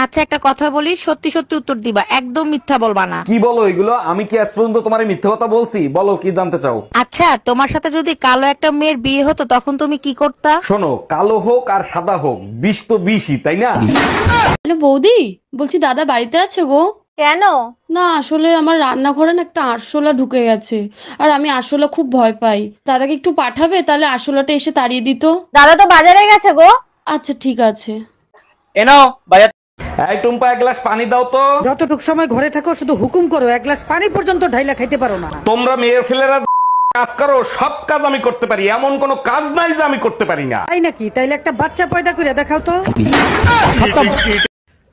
আচ্ছা একটা কথা বলি, সত্যি সত্যি উত্তর দিবা, একদম মিথ্যা বলবা না। কি বলো এগুলো? আমি কি আজ পর্যন্ত তোমার মিথ্যে কথা বলছি? বলো কি জানতে চাও। আচ্ছা তোমার সাথে যদি কালো একটা মেয়ের বিয়ে হতো তখন তুমি কি করতা? শোনো, কালো হোক আর সাদা হোক, বিষ তো বিষই, তাই না? হ্যালো বৌদি, বলছি দাদা বাড়িতে আছে গো? কেন? না আসলে আমার রান্নাঘরে না একটা আরশোলা ঢুকে গেছে, আর আমি আরশোলা খুব ভয় পাই। দাদাকে একটু পাঠাবে, তাহলে আরশোলাটা এসে তাড়িয়ে দিত। দাদা তো বাজারে গেছে গো। আচ্ছা ঠিক আছে। এনাও বাজার। এই টুম্পা, এক গ্লাস পানি দাও তো। যতটুক সময় ঘরে থাকো শুধু হুকুম করো, এক গ্লাস পানি পর্যন্ত ঢাইলা খাইতে পারো না। তোমরা মেয়ে ছেলেরা কাজ করো, সব কাজ আমি করতে পারি, এমন কোনো কাজ নাই যে আমি করতে পারি না। তাই নাকি? তাইলে একটা বাচ্চা পয়দা করে দেখাও তো।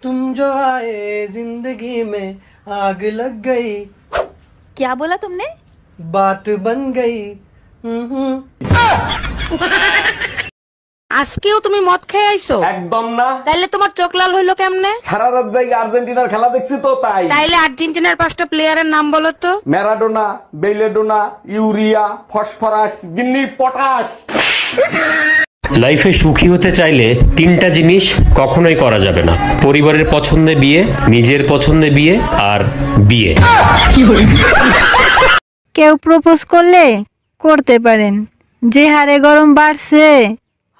तुम जो आए जिंदगी में आग लग गई, क्या बोला तुमने? बात बन गई। আজকেও তুমি মদ খেয়ে আইছো? একদম না। তাইলে তোমার চোখ লাল হইলো কেমনে? সারা রাত জায়গা আর্জেন্টিনার খেলা দেখছি তো তাই। তাইলে আর্জেন্টিনার 5টা প্লেয়ারের নাম বলো তো। ম্যারাডোনা, বেলেডোনা, ইউরিয়া, ফসফরাস, গিন্নি, পটাশ। লাইফে সুখী হতে চাইলে তিনটা জিনিস কখনোই করা যাবে না: পরিবারের পছন্দে বিয়ে, নিজের পছন্দে বিয়ে, আর বিয়ে। কেউ প্রপোজ করলে করতে পারেন, যে হারে গরম বাড়ছে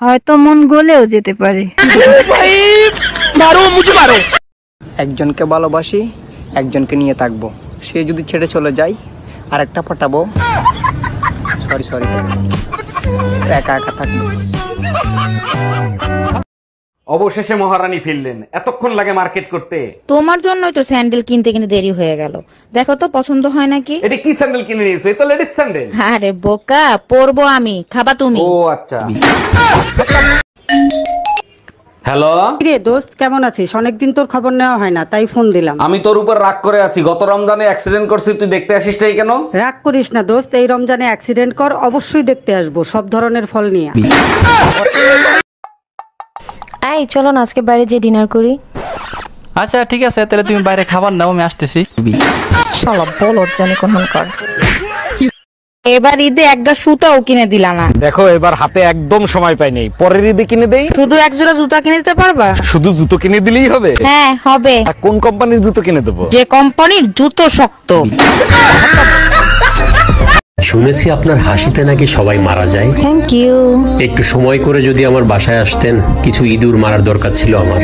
হয়তো মন গলেও যেতে পারে। একজনকে ভালোবাসি, একজনকে নিয়ে থাকবো। সে যদি ছেড়ে চলে যায়, আর একটা পটাবো। সরি একা একা থাকবো। অবশেষে মহারানী ফিরলেন। এতক্ষণ লাগে মার্কেট করতে? তোমার জন্যই তো স্যান্ডেল কিনতে কিনতে দেরি হয়ে গেল। দেখো তো পছন্দ হয় নাকি। এটা কি স্যান্ডেল কিনে নিয়েছে? এটা লেডিস স্যান্ডেল। আরে বোকা, পরবো আমি, খাবা তুমি। ও আচ্ছা। হ্যালো রে দোস্ত, কেমন আছিস? অনেকদিন তোর খবর নেওয়া হয় না, তাই ফোন দিলাম। আমি তোর উপর রাগ করে আছি। গত রমজানে অ্যাক্সিডেন্ট করছি, তুই দেখতে আসিস নাই কেন? রাগ করিস না দোস্ত, এই রমজানে অ্যাক্সিডেন্ট কর, অবশ্যই দেখতে আসবো, সব ধরনের ফল নিয়ে। এই চলো না আজকে বাইরে যে ডিনার করি। আচ্ছা ঠিক আছে, তাহলে তুমি বাইরে খাবার নাও, আমি আসতেছি। শালা বলদ জানি কোনখানকার। এবার ঈদে একটা সুতাও কিনে দিলা না। দেখো এবার হাতে একদম সময় পাই নেই, পরের ঈদে কিনে দেই। শুধু এক জোড়া জুতা কিনে দিতে পারবা? শুধু জুতো কিনে দিলেই হবে? হ্যাঁ হবে। আর কোন কোম্পানির জুতো কিনে দেবো? যে কোম্পানির জুতো শক্ত। শুনেছি আপনার হাসিতে নাকি সবাই মারা যায়। Thank you. একটু সময় করে যদি আমার বাসায় আসতেন, কিছু ইঁদুর মারার দরকার ছিল আমার।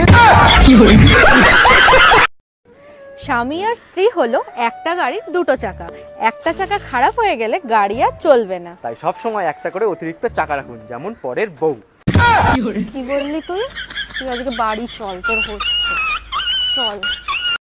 স্বামী আর স্ত্রী হলো একটা গাড়ির দুটো চাকা। একটা চাকা খারাপ হয়ে গেলে গাড়ি আর চলবে না। তাই সব সময় একটা করে অতিরিক্ত চাকা রাখুন, যেমন পরের বউ। কি বললি তুই? তুই আজকে বাড়ি চল, তোর হচ্ছে। চল।